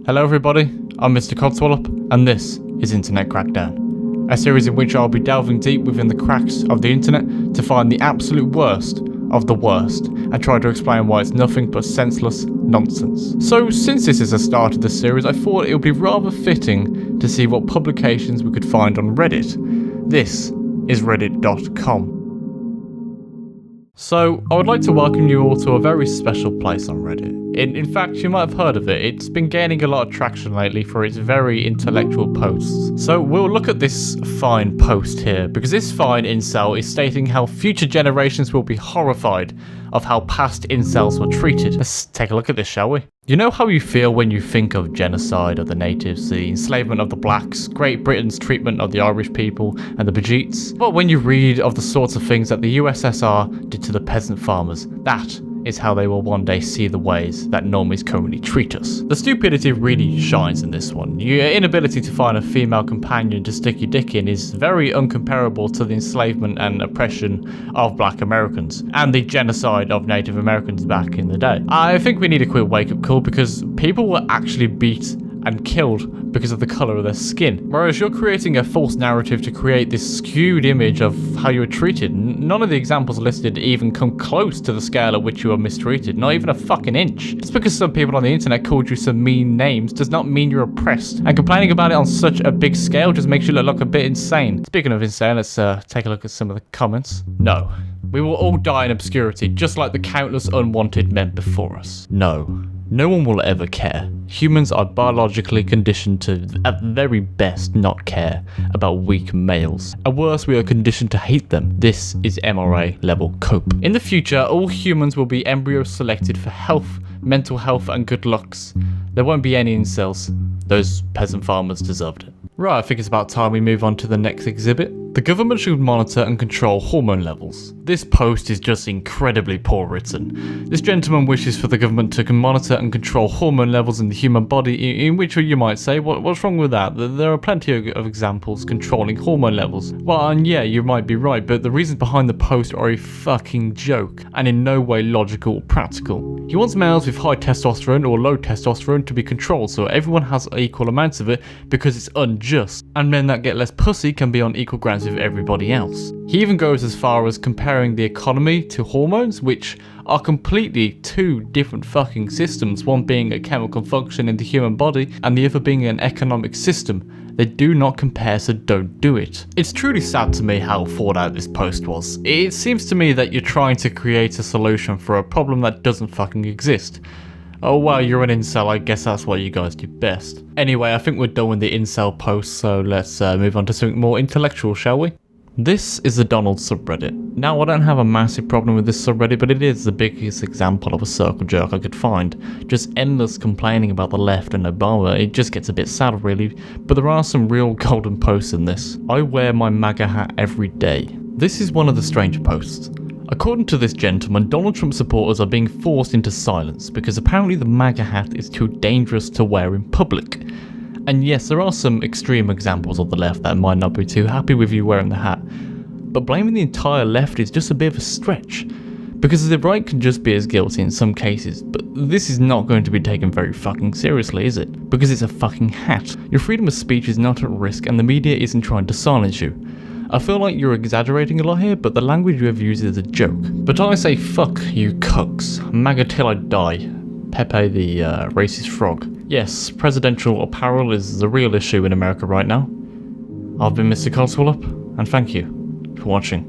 Hello everybody, I'm Mr. Codswallop, and this is Internet Crackdown, a series in which I'll be delving deep within the cracks of the internet to find the absolute worst of the worst, and try to explain why it's nothing but senseless nonsense. So since this is the start of the series, I thought it would be rather fitting to see what publications we could find on Reddit. This is reddit.com. So, I would like to welcome you all to a very special place on Reddit. In fact, you might have heard of it. It's been gaining a lot of traction lately for its very intellectual posts. So, we'll look at this fine post here, because this fine incel is stating how future generations will be horrified of how past incels were treated. Let's take a look at this, shall we? You know how you feel when you think of genocide of the natives, the enslavement of the blacks, Great Britain's treatment of the Irish people, and the Bajites? Well, when you read of the sorts of things that the USSR did to the peasant farmers, that is how they will one day see the ways that normies currently treat us. The stupidity really shines in this one. Your inability to find a female companion to stick your dick in is very uncomparable to the enslavement and oppression of black Americans, and the genocide of Native Americans back in the day. I think we need a quick wake-up call because people were actually beat and killed because of the colour of their skin. Whereas you're creating a false narrative to create this skewed image of how you were treated. None of the examples listed even come close to the scale at which you were mistreated, not even a fucking inch. Just because some people on the internet called you some mean names does not mean you're oppressed, and complaining about it on such a big scale just makes you look a bit insane. Speaking of insane, let's take a look at some of the comments. No. We will all die in obscurity, just like the countless unwanted men before us. No. No one will ever care. Humans are biologically conditioned to, at the very best, not care about weak males. At worst, we are conditioned to hate them. This is MRA level cope. In the future, all humans will be embryo selected for health, mental health, and good looks. There won't be any incels. Those peasant farmers deserved it. Right, I think it's about time we move on to the next exhibit. The government should monitor and control hormone levels. This post is just incredibly poor written. This gentleman wishes for the government to monitor and control hormone levels in the human body, in which you might say, what's wrong with that? There are plenty of examples controlling hormone levels. Well, and yeah, you might be right, but the reasons behind the post are a fucking joke, and in no way logical or practical. He wants males with high testosterone or low testosterone to be controlled so everyone has equal amounts of it because it's unjust, and men that get less pussy can be on equal grounds with everybody else. He even goes as far as comparing the economy to hormones, which are completely two different fucking systems, one being a chemical function in the human body and the other being an economic system. They do not compare, so don't do it. It's truly sad to me how thought out this post was. It seems to me that you're trying to create a solution for a problem that doesn't fucking exist. Oh wow, you're an incel, I guess that's what you guys do best. Anyway, I think we're done with the incel post, so let's move on to something more intellectual, shall we? This is the Donald subreddit. Now, I don't have a massive problem with this subreddit, but it is the biggest example of a circle jerk I could find. Just endless complaining about the left and Obama. It just gets a bit sad, really, but there are some real golden posts in this. I wear my MAGA hat every day. This is one of the stranger posts. According to this gentleman, Donald Trump supporters are being forced into silence because apparently the MAGA hat is too dangerous to wear in public. And yes, there are some extreme examples of the left that might not be too happy with you wearing the hat, but blaming the entire left is just a bit of a stretch, because the right can just be as guilty in some cases, but this is not going to be taken very fucking seriously, is it? Because it's a fucking hat. Your freedom of speech is not at risk and the media isn't trying to silence you. I feel like you're exaggerating a lot here, but the language you have used is a joke. But I say fuck you cucks. MAGA till I die. Pepe the racist frog. Yes, presidential apparel is the real issue in America right now. I've been Mr. Codswallop, and thank you for watching.